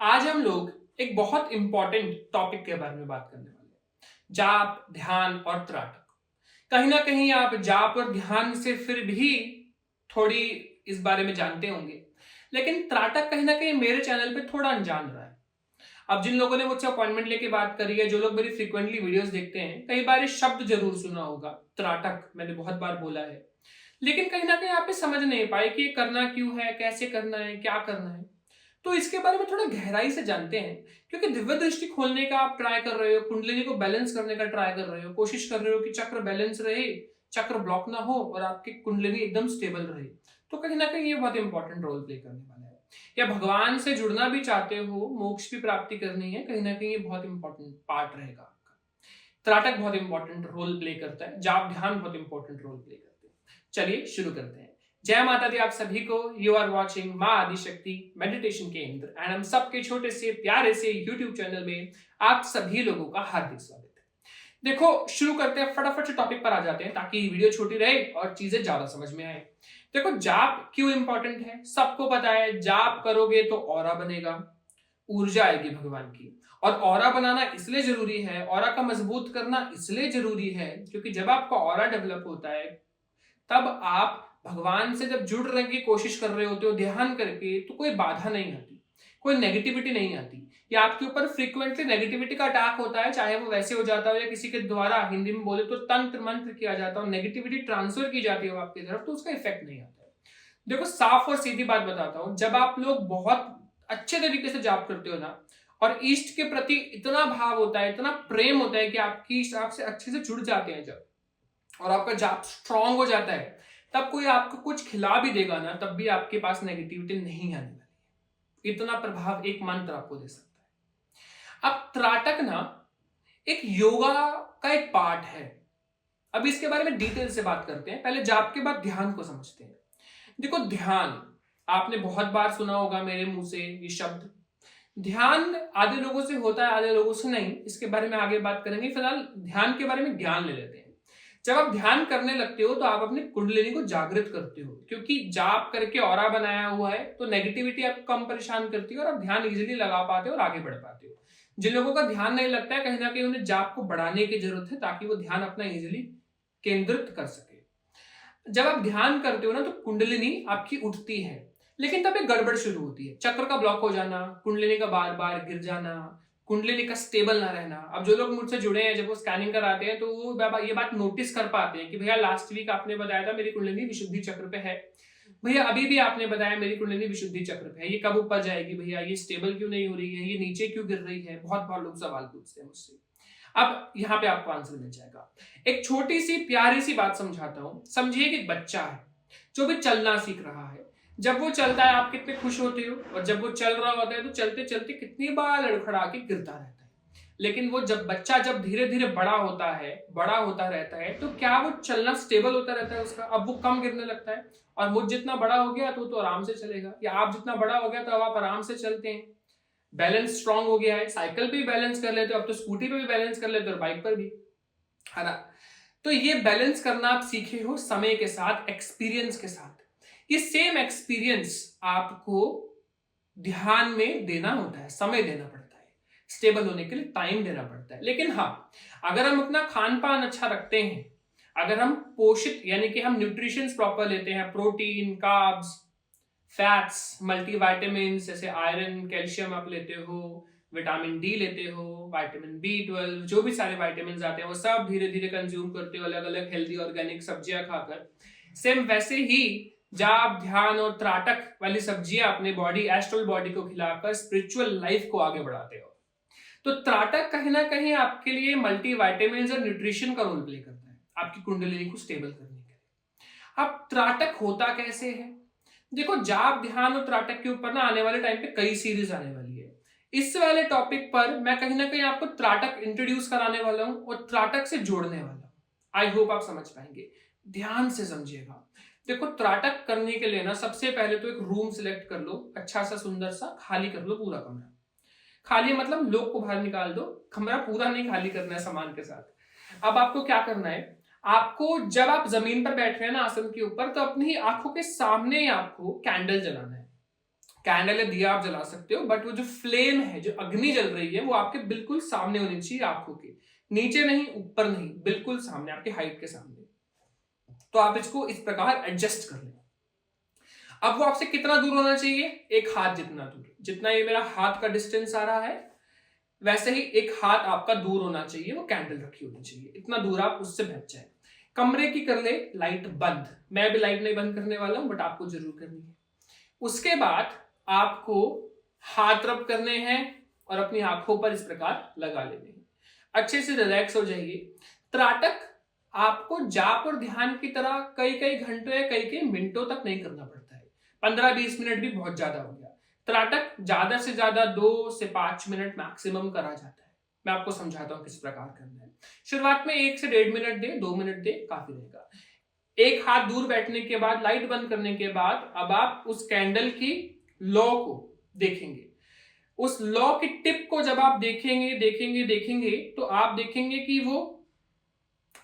आज हम लोग एक बहुत इंपॉर्टेंट टॉपिक के बारे में बात करने वाले हैं। जाप, ध्यान और त्राटक। कहीं ना कहीं आप जाप और ध्यान से फिर भी थोड़ी इस बारे में जानते होंगे, लेकिन त्राटक कहीं ना कहीं मेरे चैनल पे थोड़ा अनजान रहा है। अब जिन लोगों ने मुझसे अपॉइंटमेंट लेके बात करी है, जो लोग मेरी फ्रीक्वेंटली वीडियोस देखते हैं, कई बार ये शब्द जरूर सुना होगा। त्राटक मैंने बहुत बार बोला है, लेकिन कहीं ना कहीं आप ये समझ नहीं पाए कि ये करना क्यों है, कैसे करना है, क्या करना है। तो इसके बारे में थोड़ा गहराई से जानते हैं, क्योंकि दिव्य दृष्टि खोलने का आप ट्राई कर रहे हो, कुंडलिनी को बैलेंस करने का ट्राई कर रहे हो, कोशिश कर रहे हो कि चक्र बैलेंस रहे, चक्र ब्लॉक ना हो और आपकी कुंडलिनी एकदम स्टेबल रहे। तो कहीं ना कहीं ये बहुत इंपॉर्टेंट रोल प्ले करने वाला है। या भगवान से जुड़ना भी चाहते हो, मोक्ष की प्राप्ति करनी है, कहीं ना कहीं ये बहुत इंपॉर्टेंट पार्ट रहेगा आपका। त्राटक बहुत इंपॉर्टेंट रोल प्ले करता है, जाप ध्यान बहुत इंपॉर्टेंट रोल प्ले करते हैं। चलिए शुरू करते हैं। जय माता दी आप सभी को। यू आर वॉचिंग माँ आदिशक्ति मेडिटेशन केंद्र एंड हम सबके छोटे से प्यारे से यूट्यूब चैनल में आप सभी लोगों का हार्दिक स्वागत है। देखो, शुरू करते हैं, फटाफट से टॉपिक पर आ जाते हैं ताकि वीडियो छोटी रहे और चीजें ज्यादा समझ में आए। देखो, जाप क्यों इंपॉर्टेंट है, सबको पता है। जाप करोगे तो ऑरा बनेगा, ऊर्जा आएगी भगवान की। और ऑरा बनाना इसलिए जरूरी है, ऑरा का मजबूत करना इसलिए जरूरी है, क्योंकि जब आपका ऑरा डेवलप होता है तब आप भगवान से जब जुड़ने की कोशिश कर रहे होते हो ध्यान करके, तो कोई बाधा नहीं आती, कोई नेगेटिविटी नहीं आती। या आपके ऊपर फ्रीक्वेंटली नेगेटिविटी का अटैक होता है, चाहे वो वैसे हो जाता हो या किसी के द्वारा, हिंदी में बोले तो तंत्र मंत्र किया जाता हो, नेगेटिविटी ट्रांसफर की जाती है आपकी तरफ, तो उसका इफेक्ट नहीं आता है। देखो, साफ और सीधी बात बताता हूं, जब आप लोग बहुत अच्छे तरीके से जाप करते हो ना, और ईष्ट के प्रति इतना भाव होता है, इतना प्रेम होता है कि आपकी ईष्ट आपसे अच्छे से जुड़ जाते हैं जब, और आपका जाप स्ट्रांग हो जाता है, तब कोई आपको कुछ खिला भी देगा ना, तब भी आपके पास नेगेटिविटी नहीं आने वाली है। इतना प्रभाव एक मंत्र आपको दे सकता है। अब त्राटक ना एक योगा का एक पार्ट है। अब इसके बारे में डिटेल से बात करते हैं, पहले जाप के बाद ध्यान को समझते हैं। देखो, ध्यान आपने बहुत बार सुना होगा मेरे मुंह से ये शब्द। ध्यान आधे लोगों से होता है, आधे लोगों से नहीं। इसके बारे में आगे बात करेंगे, फिलहाल ध्यान के बारे में ज्ञान ले लेते हैं। जब आप ध्यान करने लगते हो तो आप अपने कुंडलिनी को जागृत करते हो, क्योंकि जाप करके ऑरा बनाया हुआ है, तो नेगेटिविटी आपको कम परेशान करती है और आप ध्यान इजीली लगा पाते हो और आगे बढ़ पाते हो। जिन लोगों का ध्यान नहीं लगता है, कहीं ना कहीं उन्हें जाप को बढ़ाने की जरूरत है, ताकि वो ध्यान अपना इजीली केंद्रित कर सके। जब आप ध्यान करते हो ना, तो कुंडलिनी आपकी उठती है, लेकिन तब एक गड़बड़ शुरू होती है। चक्र का ब्लॉक हो जाना, कुंडलिनी का बार बार गिर जाना, कुंडलिनी का स्टेबल ना रहना। अब जो लोग मुझसे जुड़े हैं, जब वो स्कैनिंग कराते हैं, तो वो ये बात नोटिस कर पाते हैं कि भैया लास्ट वीक आपने बताया था मेरी कुंडलिनी विशुद्धि चक्र पे है, भैया अभी भी आपने बताया मेरी कुंडलिनी विशुद्धि चक्र पे है, ये कब ऊपर जाएगी भैया, ये स्टेबल क्यों नहीं हो रही है, ये नीचे क्यों गिर रही है। बहुत बहुत लोग सवाल पूछते हैं मुझसे। अब यहाँ पे आपको आंसर मिल जाएगा। एक छोटी सी प्यारी सी बात समझाता हूं। समझिए कि एक बच्चा है जो भी चलना सीख रहा है। जब वो चलता है आप कितने खुश होते हो, और जब वो चल रहा होता है तो चलते चलते कितनी बार लड़खड़ा के गिरता रहता है। लेकिन वो जब बच्चा जब धीरे धीरे बड़ा होता है, बड़ा होता रहता है, तो क्या वो चलना स्टेबल होता रहता है उसका। अब वो कम गिरने लगता है, और वो जितना बड़ा हो गया तो आराम से चलेगा, या आप जितना बड़ा हो गया तो अब आप आराम से चलते हैं। बैलेंस स्ट्रांग हो गया है, साइकिल पे भी बैलेंस कर लेते हो, अब तो स्कूटी पे भी बैलेंस कर लेते हो और बाइक पर भी, है ना। तो ये बैलेंस करना आप सीखे हो समय के साथ, एक्सपीरियंस के साथ। ये सेम एक्सपीरियंस आपको ध्यान में देना होता है, समय देना पड़ता है, स्टेबल होने के लिए टाइम देना पड़ता है। लेकिन हाँ, अगर हम अपना खान पान अच्छा रखते हैं, अगर हम पोषित यानी कि हम न्यूट्रिशन प्रॉपर लेते हैं, प्रोटीन, कार्ब्स, फैट्स, मल्टीविटामिन जैसे आयरन, कैल्शियम आप लेते हो, विटामिन डी लेते हो, विटामिन B12, जो भी सारे विटामिन आते हैं वो सब धीरे धीरे कंज्यूम करते हो, अलग अलग हेल्दी ऑर्गेनिक सब्जियां खाकर। सेम वैसे ही जाप, ध्यान और त्राटक वाली सब्जियां अपने बॉडी, एस्ट्रल बॉडी को खिलाकर स्पिरिचुअल लाइफ को आगे बढ़ाते हो। तो त्राटक कहीं ना कहीं आपके लिए मल्टीविटामिन और न्यूट्रिशन का रोल प्ले करता है, आपकी कुंडलिनी को स्टेबल करने के लिए। अब त्राटक होता कैसे है? देखो, जाप, ध्यान और त्राटक के ऊपर ना आने वाले टाइम पे कई सीरीज आने वाली है। इस वाले टॉपिक पर मैं कहीं ना कहीं आपको त्राटक इंट्रोड्यूस कराने वाला हूं और त्राटक से जोड़ने वाला हूं। आई होप आप समझ पाएंगे, ध्यान से समझिएगा। देखो, त्राटक करने के लिए ना सबसे पहले तो एक रूम सिलेक्ट कर लो, अच्छा सा सुंदर सा, खाली कर लो पूरा कमरा। खाली मतलब लोग को बाहर निकाल दो, कमरा पूरा नहीं खाली करना है सामान के साथ। अब आपको क्या करना है, आपको जब आप जमीन पर बैठ रहे हैं ना आसन के ऊपर, तो अपनी आंखों के सामने आपको कैंडल जलाना है। कैंडल या दिया आप जला सकते हो, बट वो जो फ्लेम है, जो अग्नि जल रही है, वो आपके बिल्कुल सामने होनी चाहिए, आंखों के नीचे नहीं, ऊपर नहीं, बिल्कुल सामने, आपके हाइट के सामने। तो आप इसको इस प्रकार एडजस्ट कर लें। अब वो आपसे कितना दूर होना चाहिए? एक हाथ जितना दूर। जितना ये मेरा हाथ का डिस्टेंस आ रहा है, वैसे ही एक हाथ आपका दूर होना चाहिए, वो कैंडल रखी होनी चाहिए, इतना दूर आप उससे बच जाए। कमरे की कर ले लाइट बंद। मैं भी लाइट नहीं बंद करने वाला हूं, बट आपको जरूर करनी है। उसके बाद आपको हाथ रब करने हैं और अपनी आंखों पर इस प्रकार लगा लेने हैं। अच्छे से रिलैक्स हो जाइए। त्राटक आपको जाप और ध्यान की तरह कई कई घंटों या कई कई मिनटों तक नहीं करना पड़ता है। 15-20 मिनट भी बहुत ज्यादा हो गया। त्राटक ज्यादा से ज्यादा 2 से 5 मिनट मैक्सिमम करा जाता है। मैं आपको समझाता हूं किस प्रकार करना है। शुरुआत में 1 से 1.5 मिनट दे, 2 मिनट दे, काफी रहेगा। एक हाथ दूर बैठने के बाद, लाइट बंद करने के बाद, अब आप उस कैंडल की लौ को देखेंगे। उस लौ की टिप को जब आप देखेंगे देखेंगे देखेंगे, तो आप देखेंगे कि वो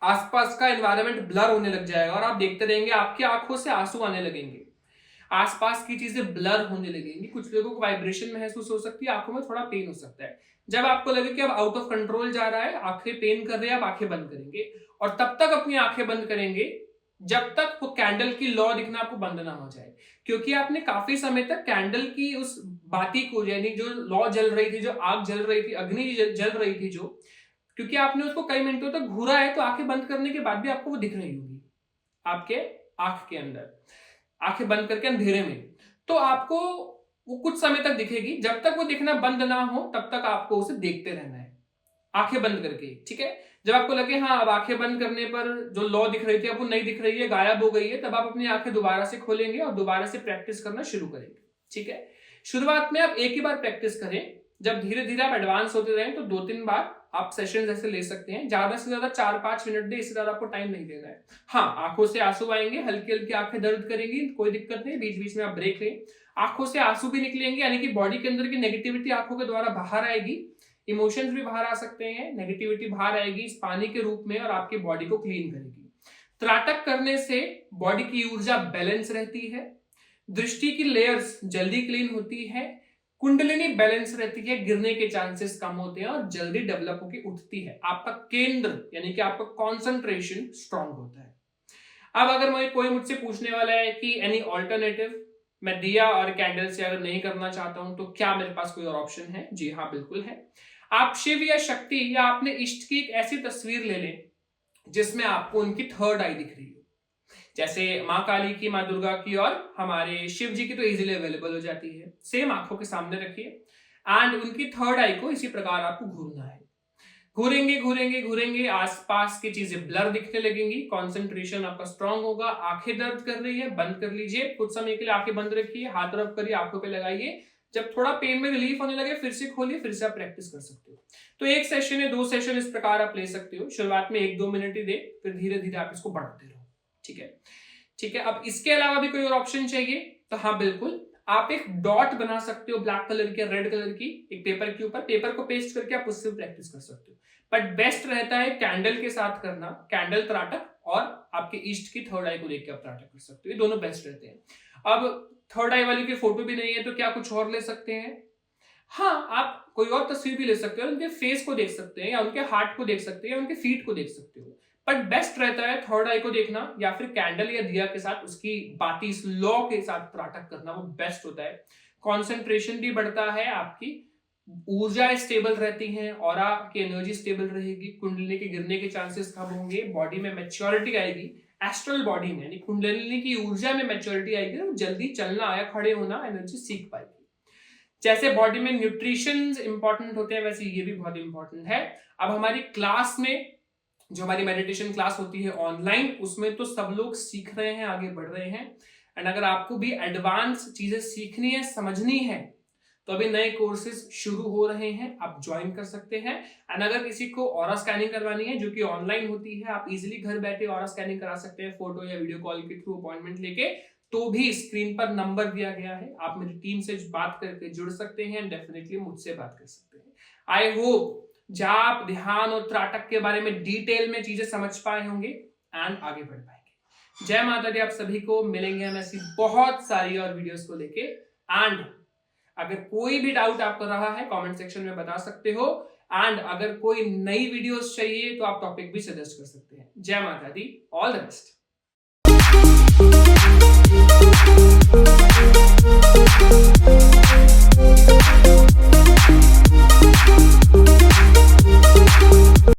आसपास का एनवायरनमेंट ब्लर होने लग जाएगा और आप देखते रहेंगे, आपकी आंखों से आंसू आने लगेंगे, आसपास की चीजें ब्लर होने लगेंगी। कुछ लोगों को वाइब्रेशन महसूस हो सकती है, आंखों में थोड़ा पेन हो सकता है। जब आपको लगे कि अब आउट ऑफ कंट्रोल जा रहा है, आंखें पेन कर रही है, आप आंखें बंद करेंगे और तब तक अपनी आंखें बंद करेंगे जब तक वो कैंडल की लौ दिखना आपको बंद ना हो जाए। क्योंकि आपने काफी समय तक कैंडल की उस बाती को, यानी जो लौ जल रही थी, जो आग जल रही थी, अग्नि जल रही थी, जो, क्योंकि आपने उसको कई मिनटों तक घूरा है, तो आंखें बंद करने के बाद भी आपको वो दिख रही होगी आपके आंख के अंदर, आंखें बंद करके अंधेरे में। तो आपको वो कुछ समय तक दिखेगी। जब तक वो दिखना बंद ना हो तब तक आपको उसे देखते रहना है, आंखें बंद करके। ठीक है। जब आपको लगे हाँ अब आंखें बंद करने पर जो लौ दिख रही थी अब वो नहीं दिख रही है, गायब हो गई है, तब आप अपनी आंखें दोबारा से खोलेंगे और दोबारा से प्रैक्टिस करना शुरू करेंगे। ठीक है। शुरुआत में आप एक ही बार प्रैक्टिस करें। जब धीरे धीरे आप एडवांस होते रहें तो 2-3 बार आप सेशन ऐसे ले सकते हैं। ज्यादा से ज्यादा 4-5 मिनट दे, इससे ज्यादा आपको टाइम नहीं देना है। हाँ, आंखों से आंसू आएंगे, हल्की हल्की आंखें दर्द करेंगी, कोई दिक्कत नहीं, बीच बीच में आप ब्रेक लें। आंखों से आंसू भी निकलेंगे, यानी कि बॉडी के अंदर की नेगेटिविटी आंखों के द्वारा बाहर आएगी, इमोशंस भी बाहर आ सकते हैं, नेगेटिविटी बाहर आएगी इस पानी के रूप में और आपकी बॉडी को क्लीन करेगी। त्राटक करने से बॉडी की ऊर्जा बैलेंस रहती है, दृष्टि की लेयर्स जल्दी क्लीन होती है, कुंडलिनी बैलेंस रहती है, गिरने के चांसेस कम होते हैं और जल्दी डेवलप होकर उठती है। आपका केंद्र यानी कि आपका कॉन्सेंट्रेशन स्ट्रांग होता है। अब अगर कोई मुझसे पूछने वाला है कि एनी ऑल्टरनेटिव, मैं दिया और कैंडल से अगर नहीं करना चाहता हूं तो क्या मेरे पास कोई और ऑप्शन है? जी हाँ, बिल्कुल है। आप शिव या शक्ति या अपने इष्ट की एक ऐसी तस्वीर ले लें जिसमें आपको उनकी थर्ड आई दिख रही हो। जैसे माँ काली की, माँ दुर्गा की और हमारे शिव जी की तो इजीली अवेलेबल हो जाती है। सेम आंखों के सामने रखिए एंड उनकी थर्ड आई को इसी प्रकार आपको घूरना है। घूरेंगे घूरेंगे घूरेंगे, आसपास की चीजें ब्लर दिखने लगेंगी, कंसंट्रेशन आपका स्ट्रांग होगा। आंखें दर्द कर रही है, बंद कर लीजिए, कुछ समय के लिए आंखें बंद रखिए, हाथ रब करिए, आंखों पे लगाइए। जब थोड़ा पेन में रिलीफ होने लगे फिर से खोलिए, फिर से आप प्रैक्टिस कर सकते हो। तो 1 सेशन या 2 सेशन इस प्रकार आप ले सकते हो। शुरुआत में 1-2 मिनट ही दे, फिर धीरे धीरे आप इसको बढ़ाते रहो। ठीक है, ठीक है। अब इसके अलावा भी कोई और ऑप्शन चाहिए तो हाँ बिल्कुल, आप एक डॉट बना सकते हो ब्लैक कलर की, रेड कलर की, एक पेपर के ऊपर। पेपर को पेस्ट करके आप उससे प्रैक्टिस कर सकते हो, बट बेस्ट रहता है कैंडल के साथ करना। कैंडल त्राटक और आपके ईस्ट की थर्ड आई को लेकर आप त्राटक कर सकते हो, ये दोनों बेस्ट रहते हैं। अब थर्ड आई वाली की फोटो भी नहीं है तो क्या कुछ और ले सकते हैं? हाँ, आप कोई और तस्वीर भी ले सकते हो, उनके फेस को देख सकते हैं या उनके हार्ट को देख सकते हैं या उनके फीट को देख सकते हो, बट बेस्ट रहता है थर्ड आई को देखना या फिर कैंडल या दिया के साथ उसकी बाती लौ के साथ त्राटक करना, वो बेस्ट होता है। कॉन्सेंट्रेशन भी बढ़ता है, आपकी ऊर्जा स्टेबल रहती है, ऑरा की एनर्जी स्टेबल रहेगी, कुंडलिनी के गिरने के चांसेस कम होंगे, बॉडी में मैच्योरिटी आएगी, एस्ट्रल बॉडी में यानी कुंडलिनी की ऊर्जा में मैच्योरिटी आएगी, तो जल्दी चलना या खड़े होना एनर्जी सीख पाएगी। जैसे बॉडी में न्यूट्रिशन इंपॉर्टेंट होते हैं वैसे ये भी बहुत इंपॉर्टेंट है। अब हमारी क्लास में जो हमारी मेडिटेशन क्लास होती है ऑनलाइन, उसमें तो सब लोग सीख रहे हैं, आगे बढ़ रहे हैं। एंड अगर आपको भी एडवांस चीजें सीखनी है, समझनी है, तो अभी नए कोर्सेज शुरू हो रहे हैं, आप ज्वाइन कर सकते हैं। एंड अगर किसी को ऑरा स्कैनिंग करवानी है जो कि ऑनलाइन होती है, आप इजीली घर बैठे ऑरा स्कैनिंग करा सकते हैं, फोटो या वीडियो कॉल के थ्रू अपॉइंटमेंट लेके। तो भी स्क्रीन पर नंबर दिया गया है, आप मेरी टीम से बात करके जुड़ सकते हैं, डेफिनेटली मुझसे बात कर सकते हैं। आई होप जाप, ध्यान और त्राटक के बारे में डिटेल में चीजें समझ पाए होंगे एंड आगे बढ़ पाएंगे। जय माता दी। आप सभी को मिलेंगे हम ऐसी बहुत सारी और वीडियोस को लेके। एंड अगर कोई भी डाउट आपको रहा है कमेंट सेक्शन में बता सकते हो, एंड अगर कोई नई वीडियोस चाहिए तो आप टॉपिक भी सजेस्ट कर सकते हैं। जय माता दी, ऑल द बेस्ट।